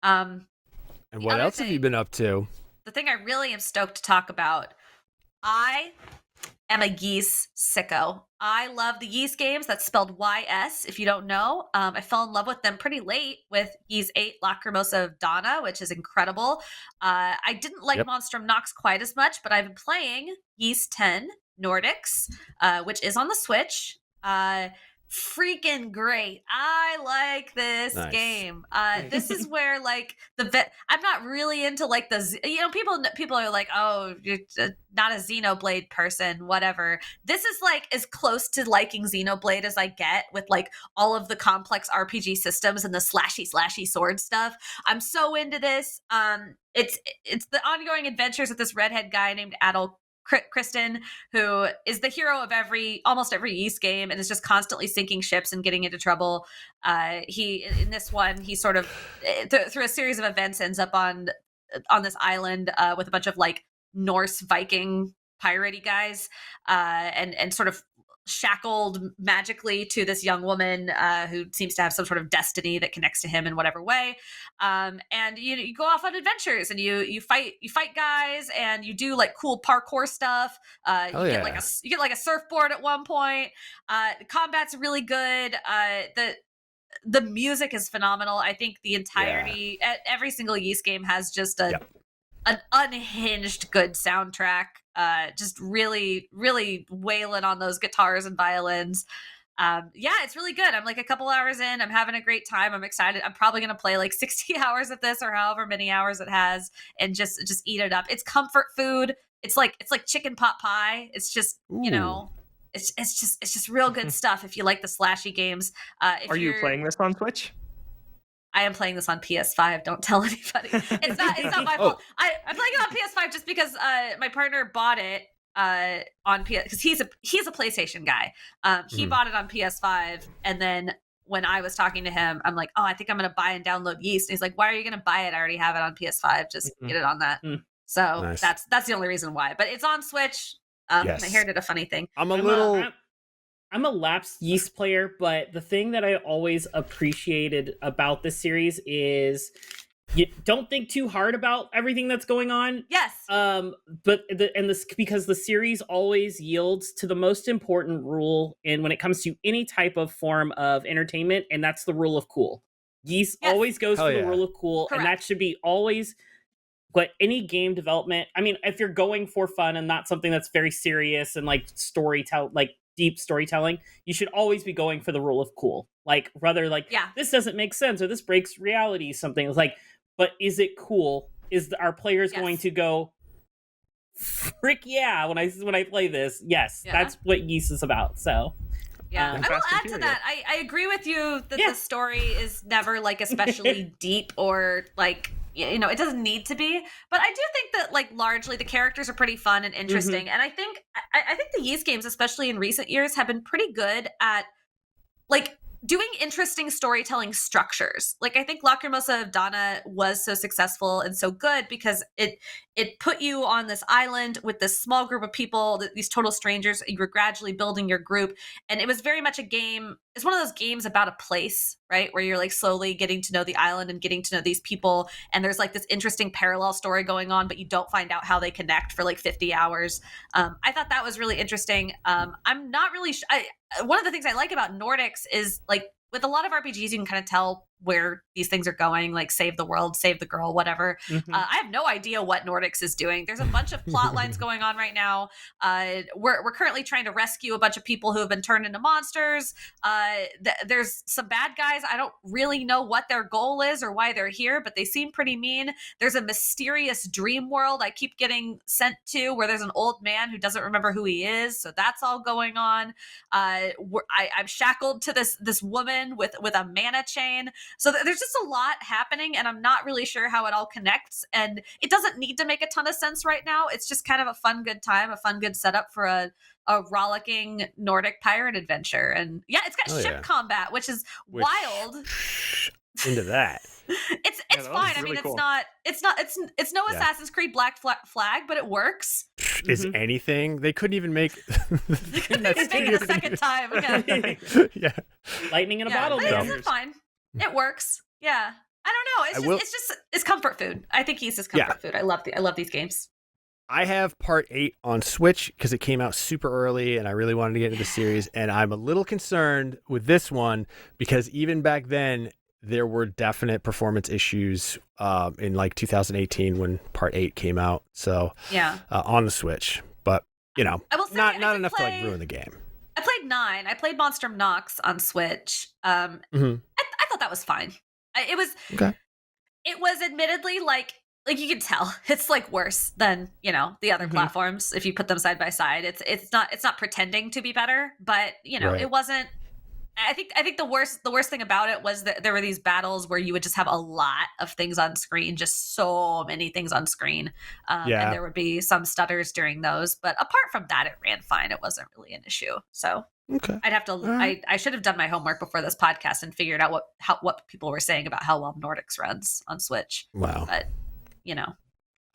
And The what other else have you thing, been up to? the thing I really am stoked to talk about, I am a Ys sicko. I love the Ys games. That's spelled YS, if you don't know. I fell in love with them pretty late with Ys 8 Lacrimosa of Donna, which is incredible. I didn't like Yep. Monstrum Nox quite as much, but I've been playing Ys 10 Nordics, which is on the Switch. Freaking great. I like this Nice. game. Nice. This is where like I'm not really into like people are like, oh, you're not a Xenoblade person, whatever. This is like as close to liking Xenoblade as I get, with like all of the complex RPG systems and the slashy sword stuff. I'm so into this. It's the ongoing adventures of this redhead guy named Adol Kristen, who is the hero of almost every Ys game and is just constantly sinking ships and getting into trouble. He in this one, he sort of through a series of events ends up on this island with a bunch of like Norse Viking piratey guys, and sort of shackled magically to this young woman who seems to have some sort of destiny that connects to him in whatever way. And you go off on adventures and you fight guys and you do like cool parkour stuff. You get like a surfboard at one point. The combat's really good. The music is phenomenal. I think the entirety, every single Ys game has just an unhinged good soundtrack. Just really, really wailing on those guitars and violins. It's really good. I'm like a couple hours in. I'm having a great time. I'm excited. I'm probably going to play like 60 hours of this or however many hours it has and just eat it up. It's comfort food. It's like chicken pot pie. It's just, it's just real good stuff if you like the slashy games. Are you playing this on Switch? I am playing this on PS5. Don't tell anybody. It's not my fault. I'm playing it on PS5 just because my partner bought it on PS because he's a PlayStation guy. He bought it on PS5, and then when I was talking to him, I'm like, oh, I think I'm gonna buy and download Ys. And he's like, why are you gonna buy it? I already have it on PS5. Just get it on that. So Nice. that's the only reason why. But it's on Switch. Yes. My hair did a funny thing. I'm a lapsed Ys player, but the thing that I always appreciated about this series is you don't think too hard about everything that's going on. Yes. Because the series always yields to the most important rule when it comes to any type of form of entertainment, and that's the rule of cool. Ys always goes for the rule of cool, Correct. and that should be always. But any game development, I mean, if you're going for fun and not something that's very serious and like deep storytelling, you should always be going for the rule of cool. Like, rather like, this doesn't make sense or this breaks reality, something. It's like, but is it cool? Are players going to go, frick yeah, when I play this? Yes, that's what Ys is about. So yeah, I will add to that. I agree with you that the story is never like especially deep or like, it doesn't need to be, but I do think that like largely the characters are pretty fun and interesting. And I think the Ys games, especially in recent years, have been pretty good at like doing interesting storytelling structures. Like I think Lacrimosa of Donna was so successful and so good because it put you on this island with this small group of people, these total strangers. You were gradually building your group, and it was very much a game. It's one of those games about a place, right? Where you're like slowly getting to know the island and getting to know these people. And there's like this interesting parallel story going on, but you don't find out how they connect for like 50 hours. I thought that was really interesting. I'm not really one of the things I like about Nordics is like with a lot of RPGs, you can kind of tell where these things are going, like save the world, save the girl, whatever. I have no idea what Nordics is doing. There's a bunch of plot lines going on right now. We're currently trying to rescue a bunch of people who have been turned into monsters. There's some bad guys. I don't really know what their goal is or why they're here, but they seem pretty mean. There's a mysterious dream world I keep getting sent to where there's an old man who doesn't remember who he is. So that's all going on. I'm shackled to this woman with a mana chain. So there's just a lot happening, and I'm not really sure how it all connects. And it doesn't need to make a ton of sense right now. It's just kind of a fun, good time, a fun, good setup for a rollicking Nordic pirate adventure. And it's got ship combat, which is wild. Into that. It's fine. I mean, cool. it's no Assassin's Creed Black Flag, but it works. Is anything? They couldn't even make. They couldn't even make it a second time. Yeah. Yeah. Lightning in a bottle. But it's fine. It works. Yeah. I don't know. It's comfort food. I think Ys is comfort food. I love these games. I have Part 8 on Switch because it came out super early and I really wanted to get into the series. And I'm a little concerned with this one because even back then, there were definite performance issues in like 2018 when Part 8 came out. So on the Switch. But, you know, I will say, not enough to like ruin the game. I played 9. I played Monstrum Nox on Switch. I thought that was fine. It was admittedly like you can tell it's like worse than, you know, the other platforms if you put them side by side. It's not pretending to be better, but you know, it wasn't. I think the worst thing about it was that there were these battles where you would just have a lot of things on screen, just so many things on screen, and there would be some stutters during those. But apart from that, it ran fine. It wasn't really an issue. So I'd have to. I should have done my homework before this podcast and figured out what people were saying about how well Nordics runs on Switch. Wow. But you know,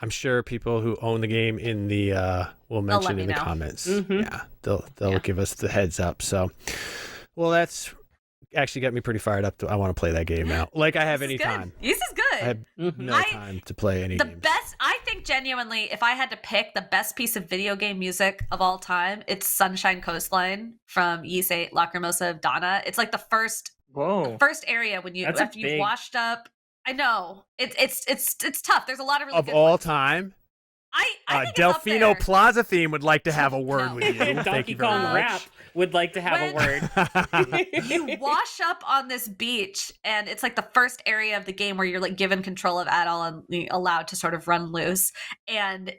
I'm sure people who own the game in the will mention in the comments. Yeah, they'll give us the heads up. So. Well, that's actually got me pretty fired up. I want to play that game now. Like I have any time. This is good. I have no time to play any games. I think genuinely, if I had to pick the best piece of video game music of all time, it's Sunshine Coastline from Ys 8 Lacrimosa of Donna. It's like the first area when after you've washed up. I know it's tough. There's a lot of really of good all ones. time. I think Delfino Plaza Theme would like to have a word with you. Thank Donkey you very Kong much. Rap would like to have a word. You wash up on this beach, and it's like the first area of the game where you're like given control of Adol and allowed to sort of run loose. And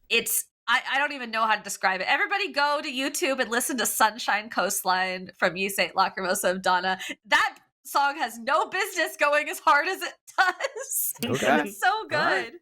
it's I don't even know how to describe it. Everybody go to YouTube and listen to Sunshine Coastline from Ys 8 Lacrimosa of Donna. That song has no business going as hard as it does. Okay. It's so good. Right.